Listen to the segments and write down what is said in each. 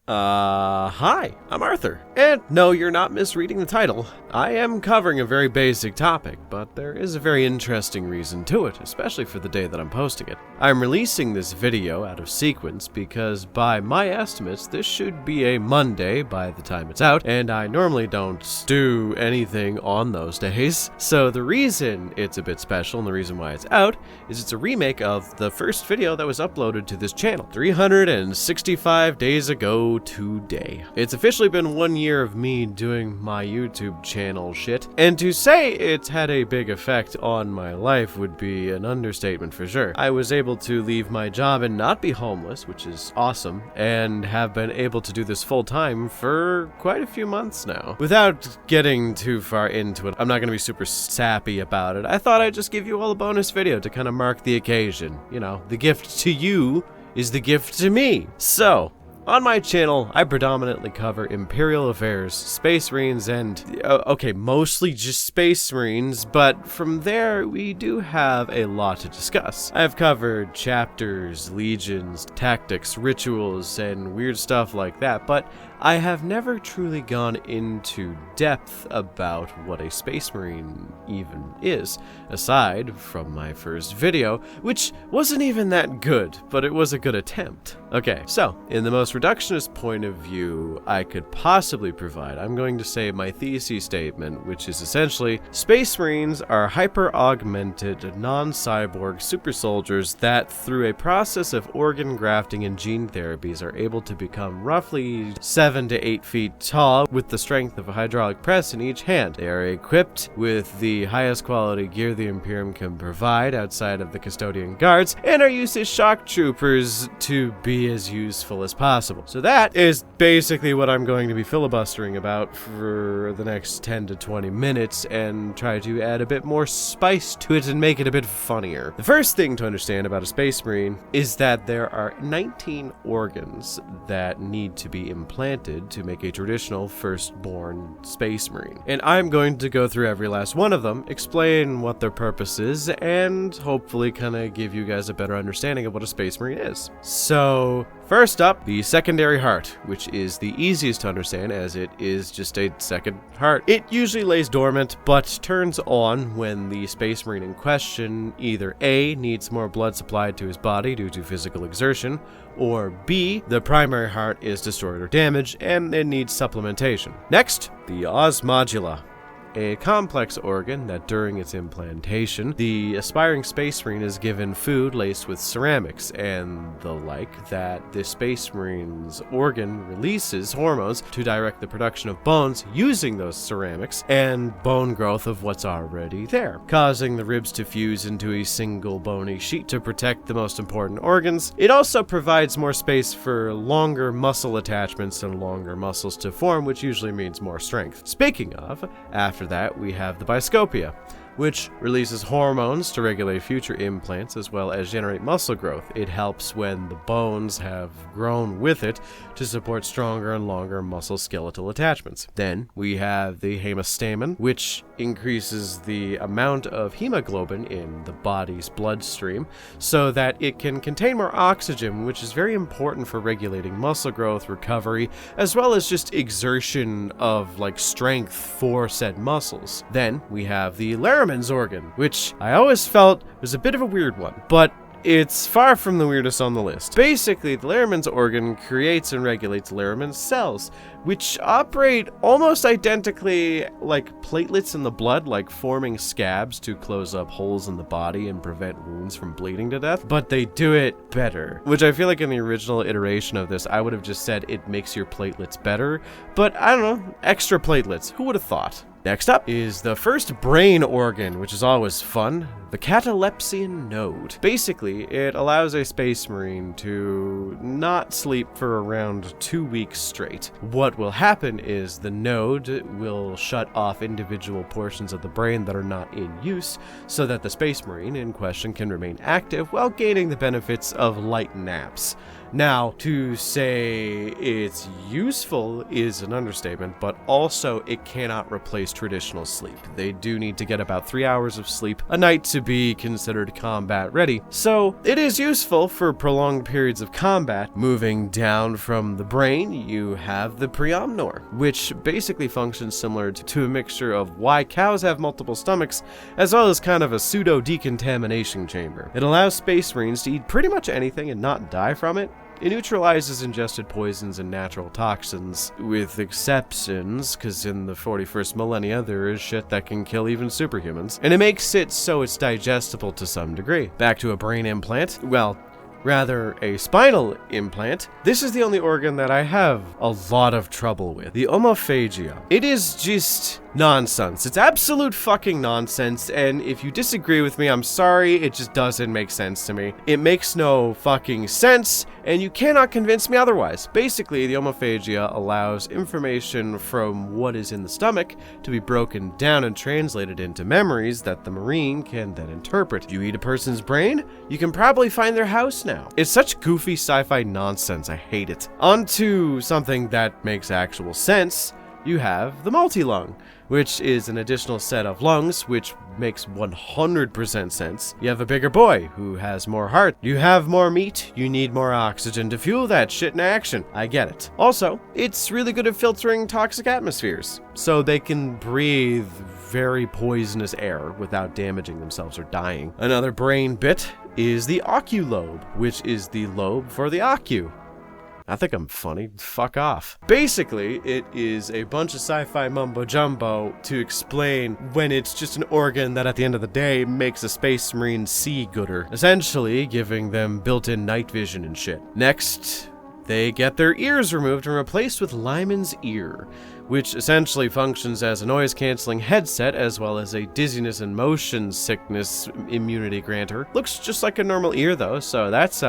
Hi, I'm Arthur. And no, you're not misreading the title. I am covering a very basic topic, but there is a very interesting reason to it, especially for the day that I'm posting it. I'm releasing this video out of sequence because by my estimates, this should be a Monday by the time it's out, and I normally don't do anything on those days. So the reason it's a bit special and the reason why it's out is it's a remake of the first video that was uploaded to this channel 365 days ago today. It's officially been 1 year of me doing my YouTube channel shit, and to say it's had a big effect on my life would be an understatement for sure. I was able to leave my job and not be homeless, which is awesome, and have been able to do this full time for quite a few months now. Without getting too far into it, I'm not going to be super sappy about it. I thought I'd just give you all a bonus video to kind of mark the occasion. You know, the gift to you is the gift to me. So, on my channel, I predominantly cover Imperial affairs, Space Marines, and, okay, mostly just Space Marines, but from there, we do have a lot to discuss. I've covered chapters, legions, tactics, rituals, and weird stuff like that, but I have never truly gone into depth about what a Space Marine even is, aside from my first video, which wasn't even that good, but it was a good attempt. Okay, so, in the most reductionist point of view I could possibly provide, I'm going to say my thesis statement, which is essentially, Space Marines are hyper-augmented, non-cyborg super soldiers that, through a process of organ grafting and gene therapies, are able to become roughly 7 to 8 feet tall with the strength of a hydraulic press in each hand. They are equipped with the highest quality gear the Imperium can provide outside of the custodian guards, and are used as shock troopers to be as useful as possible. So that is basically what I'm going to be filibustering about for the next 10 to 20 minutes and try to add a bit more spice to it and make it a bit funnier. The first thing to understand about a Space Marine is that there are 19 organs that need to be implanted to make a traditional firstborn Space Marine. And I'm going to go through every last one of them, explain what their purpose is, and hopefully kind of give you guys a better understanding of what a Space Marine is. So, first up, the secondary heart, which is the easiest to understand as it is just a second heart. It usually lays dormant, but turns on when the Space Marine in question either A, needs more blood supplied to his body due to physical exertion, or B, the primary heart is destroyed or damaged and it needs supplementation. Next, the osmodula, a complex organ that during its implantation, the aspiring Space Marine is given food laced with ceramics and the like that the Space Marine's organ releases hormones to direct the production of bones using those ceramics and bone growth of what's already there, causing the ribs to fuse into a single bony sheet to protect the most important organs. It also provides more space for longer muscle attachments and longer muscles to form, which usually means more strength. Speaking of, after that, we have the Biscopia, which releases hormones to regulate future implants as well as generate muscle growth. It helps when the bones have grown with it to support stronger and longer muscle skeletal attachments. Then we have the hemastamen, which increases the amount of hemoglobin in the body's bloodstream so that it can contain more oxygen, which is very important for regulating muscle growth, recovery, as well as just exertion of strength for said muscles. Then we have the Larraman's organ, which I always felt was a bit of a weird one, but it's far from the weirdest on the list. Basically, the Larraman's organ creates and regulates Larraman's cells, which operate almost identically like platelets in the blood, like forming scabs to close up holes in the body and prevent wounds from bleeding to death, but they do it better. Which I feel like in the original iteration of this, I would have just said it makes your platelets better, but I don't know, extra platelets, who would have thought? Next up is the first brain organ, which is always fun, the catalepsian node. Basically, it allows a Space Marine to not sleep for around 2 weeks straight. What will happen is the node will shut off individual portions of the brain that are not in use, so that the Space Marine in question can remain active while gaining the benefits of light naps. Now, to say it's useful is an understatement, but also it cannot replace traditional sleep. They do need to get about 3 hours of sleep a night to be considered combat ready. So it is useful for prolonged periods of combat. Moving down from the brain, you have the preomnor, which basically functions similar to a mixture of why cows have multiple stomachs, as well as kind of a pseudo decontamination chamber. It allows Space Marines to eat pretty much anything and not die from it. It neutralizes ingested poisons and natural toxins, with exceptions, because in the 41st millennia there is shit that can kill even superhumans, and it makes it so it's digestible to some degree. Back to a brain implant, well, rather a spinal implant. This is the only organ that I have a lot of trouble with. The omophagia. It is just nonsense. It's absolute fucking nonsense, and if you disagree with me, I'm sorry, it just doesn't make sense to me. It makes no fucking sense, and you cannot convince me otherwise. Basically, the omophagia allows information from what is in the stomach to be broken down and translated into memories that the Marine can then interpret. If you eat a person's brain, you can probably find their house now. It's such goofy sci-fi nonsense, I hate it. On to something that makes actual sense. You have the multi-lung, which is an additional set of lungs, which makes 100% sense. You have a bigger boy who has more heart. You have more meat. You need more oxygen to fuel that shit in action. I get it. Also, it's really good at filtering toxic atmospheres, so they can breathe very poisonous air without damaging themselves or dying. Another brain bit is the oculobe, which is the lobe for the ocu. I think I'm funny. Fuck off. Basically, it is a bunch of sci-fi mumbo-jumbo to explain when it's just an organ that at the end of the day makes a Space Marine see gooder, essentially giving them built-in night vision and shit. Next, they get their ears removed and replaced with Lyman's ear, which essentially functions as a noise-canceling headset as well as a dizziness and motion sickness immunity granter. Looks just like a normal ear though, so that's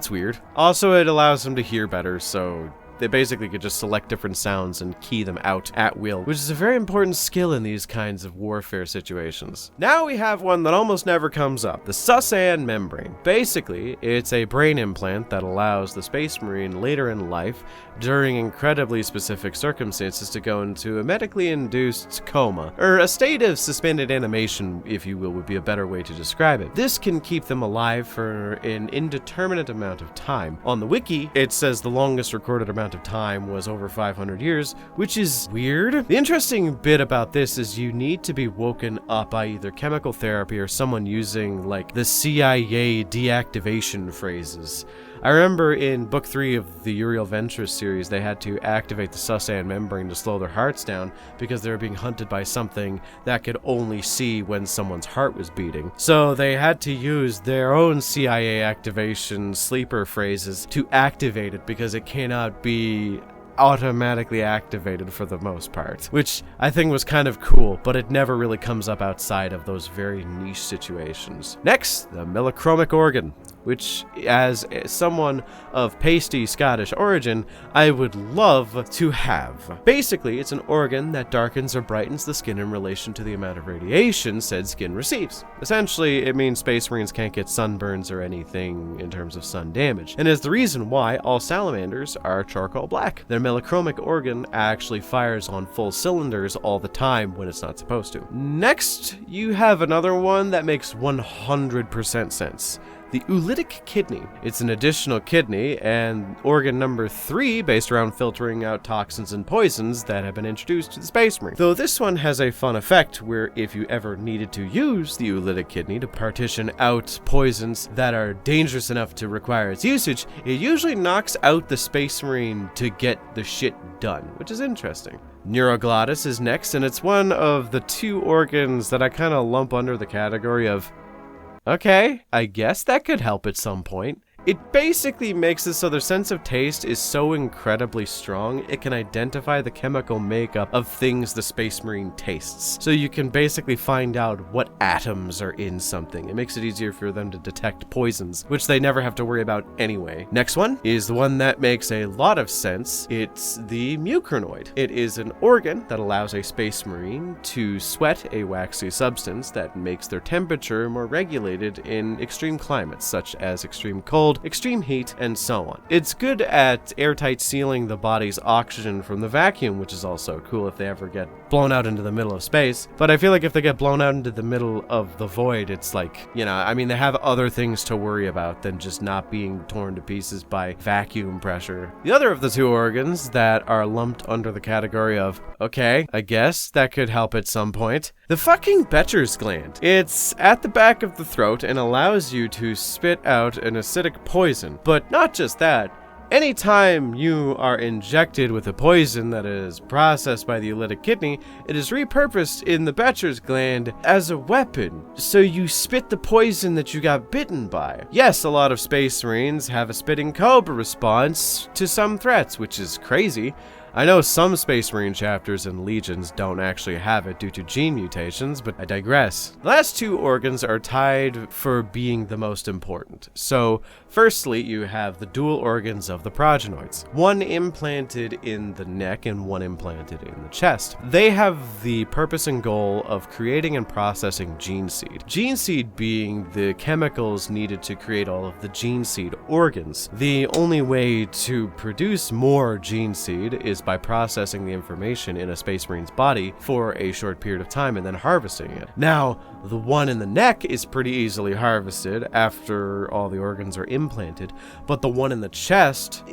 weird. Also, it allows them to hear better, so they basically could just select different sounds and key them out at will, which is a very important skill in these kinds of warfare situations. Now we have one that almost never comes up, the Susan membrane. Basically, it's a brain implant that allows the Space Marine later in life, during incredibly specific circumstances, to go into a medically induced coma, or a state of suspended animation, if you will, would be a better way to describe it. This can keep them alive for an indeterminate amount of time. On the wiki, it says the longest recorded amount of time was over 500 years, which is weird. The interesting bit about this is you need to be woken up by either chemical therapy or someone using, like, the CIA deactivation phrases. I remember in book 3 of the Uriel Ventris series, they had to activate the Susan membrane to slow their hearts down because they were being hunted by something that could only see when someone's heart was beating. So they had to use their own CIA activation sleeper phrases to activate it because it cannot be automatically activated for the most part, which I think was kind of cool, but it never really comes up outside of those very niche situations. Next, the melachromic organ, which, as someone of pasty Scottish origin, I would love to have. Basically, it's an organ that darkens or brightens the skin in relation to the amount of radiation said skin receives. Essentially, it means Space Marines can't get sunburns or anything in terms of sun damage, and is the reason why all salamanders are charcoal black. Their melachromic organ actually fires on full cylinders all the time when it's not supposed to. Next, you have another one that makes 100% sense. The oolitic kidney. It's an additional kidney and organ number 3 based around filtering out toxins and poisons that have been introduced to the Space Marine. Though this one has a fun effect where if you ever needed to use the oolitic kidney to partition out poisons that are dangerous enough to require its usage, it usually knocks out the Space Marine to get the shit done, which is interesting. Neuroglottis is next, and it's one of the 2 organs that I kind of lump under the category of, okay, I guess that could help at some point. It basically makes it so their sense of taste is so incredibly strong, it can identify the chemical makeup of things the Space Marine tastes. So you can basically find out what atoms are in something. It makes it easier for them to detect poisons, which they never have to worry about anyway. Next one is the one that makes a lot of sense. It's the mucranoid. It is an organ that allows a Space Marine to sweat a waxy substance that makes their temperature more regulated in extreme climates, such as extreme cold, cold, extreme heat, and so on. It's good at airtight sealing the body's oxygen from the vacuum, which is also cool if they ever get blown out into the middle of space. But I feel like if they get blown out into the middle of the void, it's like, you know, I mean, they have other things to worry about than just not being torn to pieces by vacuum pressure. The other of the two organs that are lumped under the category of, okay, I guess that could help at some point. The fucking Becher's gland. It's at the back of the throat and allows you to spit out an acidic poison. But not just that. Anytime you are injected with a poison that is processed by the lytic kidney, it is repurposed in the Becher's gland as a weapon. So you spit the poison that you got bitten by. Yes, a lot of Space Marines have a spitting cobra response to some threats, which is crazy. I know some Space Marine chapters and legions don't actually have it due to gene mutations, but I digress. The last two organs are tied for being the most important. So, firstly, you have the dual organs of the progenoids. One implanted in the neck and one implanted in the chest. They have the purpose and goal of creating and processing gene seed. Gene seed being the chemicals needed to create all of the gene seed organs. The only way to produce more gene seed is by processing the information in a Space Marine's body for a short period of time and then harvesting it. Now, the one in the neck is pretty easily harvested after all the organs are implanted, but the one in the chest,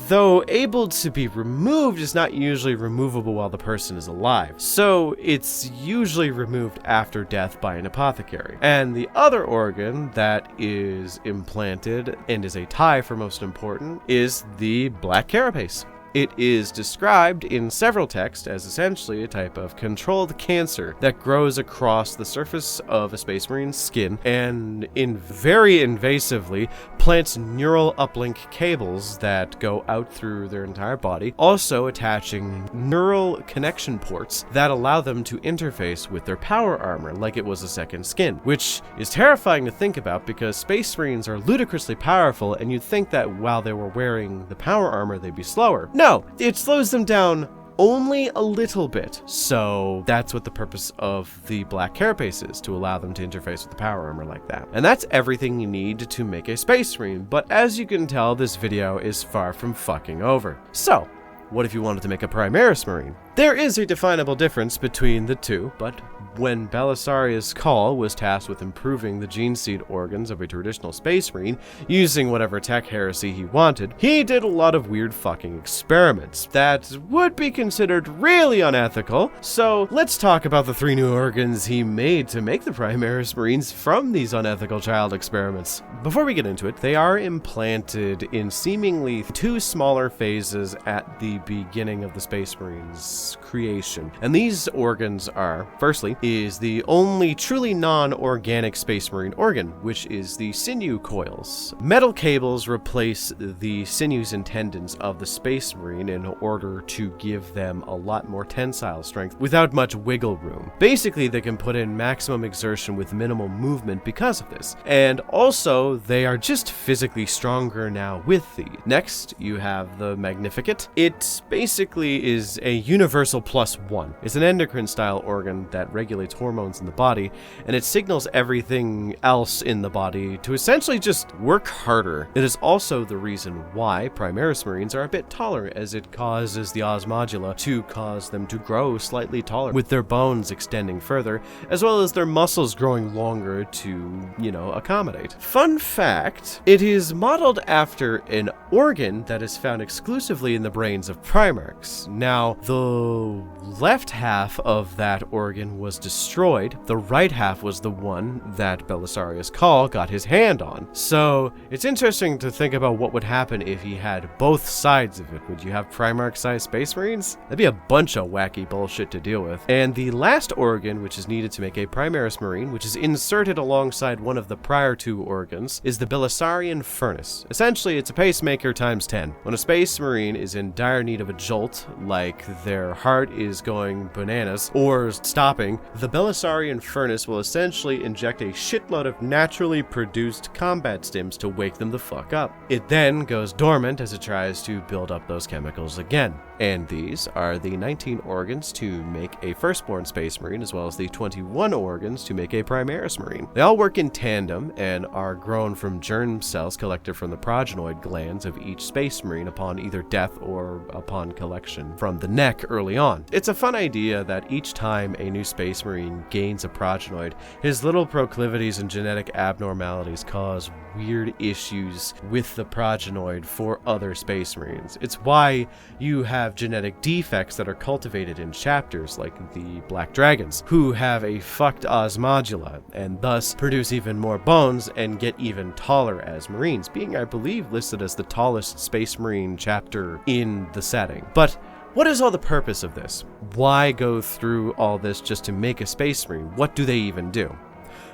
though able to be removed, is not usually removable while the person is alive. So it's usually removed after death by an apothecary. And the other organ that is implanted and is a tie for most important is the black carapace. It is described in several texts as essentially a type of controlled cancer that grows across the surface of a Space Marine's skin and very invasively plants neural uplink cables that go out through their entire body, also attaching neural connection ports that allow them to interface with their power armor like it was a second skin, which is terrifying to think about because Space Marines are ludicrously powerful and you'd think that while they were wearing the power armor they'd be slower. No, it slows them down only a little bit. So that's what the purpose of the black carapace is, to allow them to interface with the power armor like that. And that's everything you need to make a Space Marine, but as you can tell, this video is far from fucking over. So, what if you wanted to make a Primaris Marine? There is a definable difference between the two, but when Belisarius Cawl was tasked with improving the gene seed organs of a traditional Space Marine using whatever tech heresy he wanted, he did a lot of weird fucking experiments that would be considered really unethical. So let's talk about the 3 new organs he made to make the Primaris Marines from these unethical child experiments. Before we get into it, they are implanted in seemingly 2 smaller phases at the beginning of the Space Marines' creation. And these organs are, firstly, is the only truly non-organic Space Marine organ, which is the sinew coils. Metal cables replace the sinews and tendons of the Space Marine in order to give them a lot more tensile strength without much wiggle room. Basically, they can put in maximum exertion with minimal movement because of this. And also, they are just physically stronger now with these. Next, you have the Magnificat. It basically is a universal +1. It's an endocrine-style organ that regulates hormones in the body, and it signals everything else in the body to essentially just work harder. It is also the reason why Primaris Marines are a bit taller, as it causes the osmodula to cause them to grow slightly taller, with their bones extending further, as well as their muscles growing longer to, accommodate. Fun fact, it is modeled after an organ that is found exclusively in the brains of Primarchs. Now, the left half of that organ was destroyed. The right half was the one that Belisarius Cawl got his hand on. So it's interesting to think about what would happen if he had both sides of it. Would you have Primarch-sized Space Marines? That'd be a bunch of wacky bullshit to deal with. And the last organ, which is needed to make a Primaris Marine, which is inserted alongside one of the prior 2 organs, is the Belisarian Furnace. Essentially, it's a pacemaker times 10. When a Space Marine is in dire need of a jolt, like their heart is going bananas or stopping, the Belisarian furnace will essentially inject a shitload of naturally produced combat stims to wake them the fuck up. It then goes dormant as it tries to build up those chemicals again. And these are the 19 organs to make a firstborn Space Marine, as well as the 21 organs to make a Primaris Marine. They all work in tandem and are grown from germ cells collected from the progenoid glands of each Space Marine upon either death or upon collection from the neck early on. It's a fun idea that each time a new Space Marine gains a progenoid, his little proclivities and genetic abnormalities cause weird issues with the progenoid for other Space Marines. It's why you have genetic defects that are cultivated in chapters like the Black Dragons, who have a fucked osmodula and thus produce even more bones and get even taller as Marines, being, I believe, listed as the tallest Space Marine chapter in the setting. But what is all the purpose of this? Why go through all this just to make a Space Marine? What do they even do?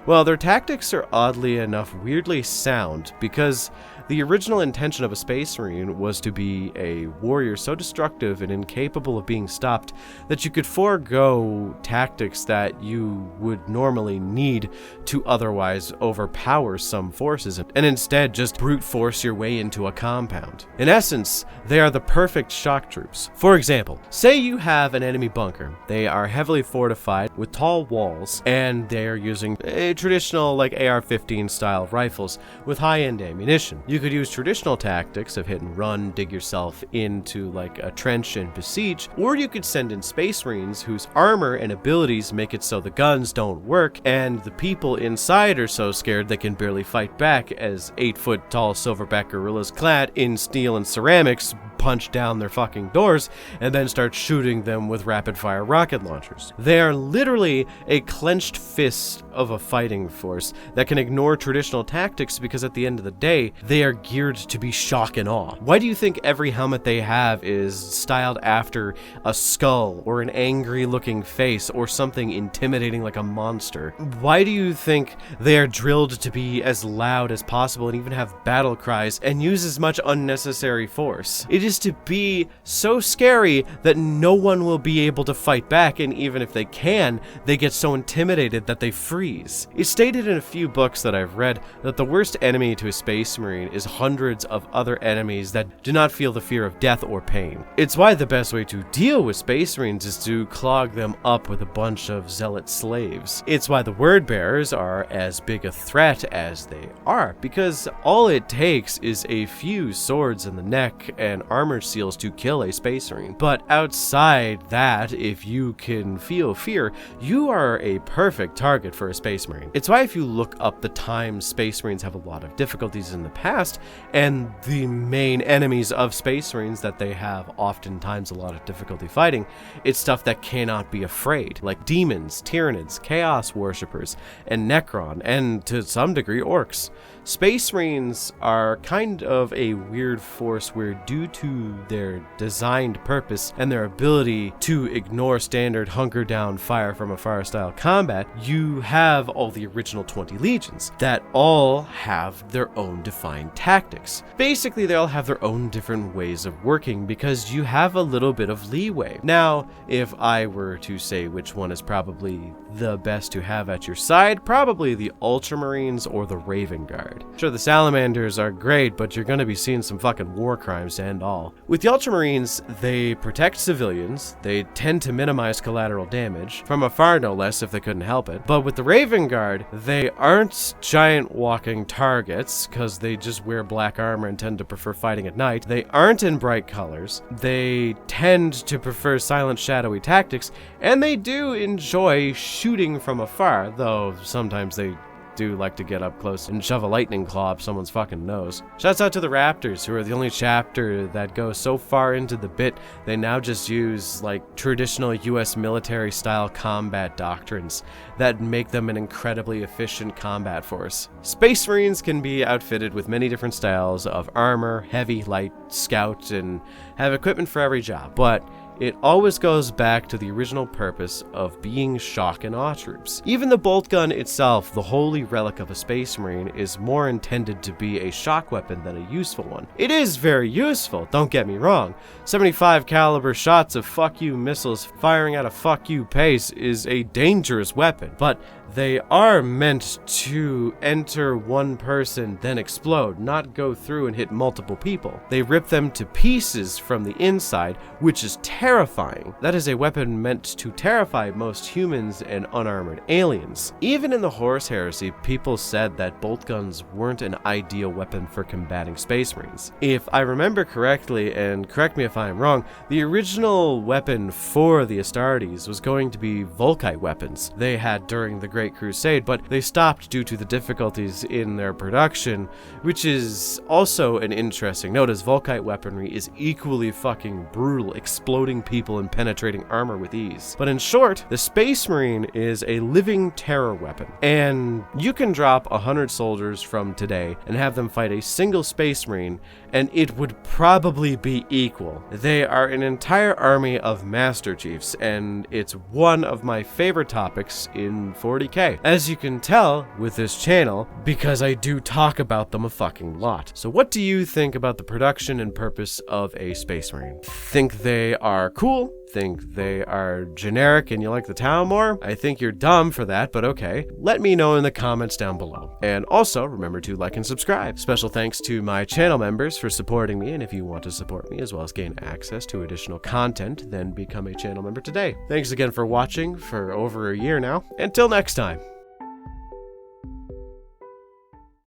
Well, their tactics are oddly enough weirdly sound, because the original intention of a Space Marine was to be a warrior so destructive and incapable of being stopped that you could forego tactics that you would normally need to otherwise overpower some forces, and instead just brute force your way into a compound. In essence, they are the perfect shock troops. For example, say you have an enemy bunker. They are heavily fortified with tall walls, and they are using a traditional like AR-15 style rifles with high-end ammunition. You could use traditional tactics of hit and run, dig yourself into like a trench and besiege, or you could send in Space Marines whose armor and abilities make it so the guns don't work and the people inside are so scared they can barely fight back as 8-foot tall silverback gorillas clad in steel and ceramics punch down their fucking doors and then start shooting them with rapid-fire rocket launchers. They are literally a clenched fist of a fighting force that can ignore traditional tactics because at the end of the day, they are geared to be shock and awe. Why do you think every helmet they have is styled after a skull or an angry-looking face or something intimidating like a monster? Why do you think they are drilled to be as loud as possible and even have battle cries and use as much unnecessary force? It is to be so scary that no one will be able to fight back, and even if they can, they get so intimidated that they freeze. It's stated in a few books that I've read that the worst enemy to a Space Marine is hundreds of other enemies that do not feel the fear of death or pain. It's why the best way to deal with Space Marines is to clog them up with a bunch of zealot slaves. It's why the Word Bearers are as big a threat as they are, because all it takes is a few swords in the neck and armor seals to kill a Space Marine. But outside that, if you can feel fear, you are a perfect target for a Space Marine. It's why if you look up the times Space Marines have a lot of difficulties in the past, and the main enemies of Space Marines that they have oftentimes a lot of difficulty fighting, it's stuff that cannot be afraid, like demons, Tyranids, Chaos Worshippers, and Necron, and to some degree orcs. Space Marines are kind of a weird force where, due to their designed purpose and their ability to ignore standard hunker down fire from afar style combat, you have all the original 20 legions that all have their own defined tactics. Basically, they all have their own different ways of working because you have a little bit of leeway. Now, if I were to say which one is probably the best to have at your side, probably the Ultramarines or the Raven Guard. Sure, the Salamanders are great, but you're gonna be seeing some fucking war crimes to end all. With the Ultramarines, they protect civilians, they tend to minimize collateral damage, from afar no less if they couldn't help it. But with the Raven Guard, they aren't giant walking targets, because they just wear black armor and tend to prefer fighting at night. They aren't in bright colors, they tend to prefer silent shadowy tactics, and they do enjoy shooting from afar, though sometimes they do like to get up close and shove a lightning claw up someone's fucking nose. Shouts out to the Raptors, who are the only chapter that goes so far into the bit they now just use like traditional US military style combat doctrines that make them an incredibly efficient combat force. Space Marines can be outfitted with many different styles of armor, heavy, light, scout, and have equipment for every job, but it always goes back to the original purpose of being shock and awe troops. Even the bolt gun itself, the holy relic of a Space Marine, is more intended to be a shock weapon than a useful one. It is very useful, don't get me wrong. 75 caliber shots of fuck you missiles firing at a fuck you pace is a dangerous weapon, but they are meant to enter one person, then explode, not go through and hit multiple people. They rip them to pieces from the inside, which is terrifying. That is a weapon meant to terrify most humans and unarmored aliens. Even in the Horus Heresy, people said that bolt guns weren't an ideal weapon for combating Space Marines. If I remember correctly, and correct me if I'm wrong, the original weapon for the Astartes was going to be Volkite weapons they had during the Great Crusade, but they stopped due to the difficulties in their production, which is also an interesting note, as Volkite weaponry is equally fucking brutal, exploding people and penetrating armor with ease. But in short, the Space Marine is a living terror weapon, and you can drop 100 soldiers from today and have them fight a single Space Marine, and it would probably be equal. They are an entire army of Master Chiefs, and it's one of my favorite topics in 40k, as you can tell with this channel, because I do talk about them a fucking lot. So what do you think about the production and purpose of a Space Marine? Think they are cool? Think they are generic and you like the town more? I think you're dumb for that, but okay. Let me know in the comments down below. And also, remember to like and subscribe. Special thanks to my channel members for supporting me, and if you want to support me as well as gain access to additional content, then become a channel member today. Thanks again for watching for over a year now. Until next time.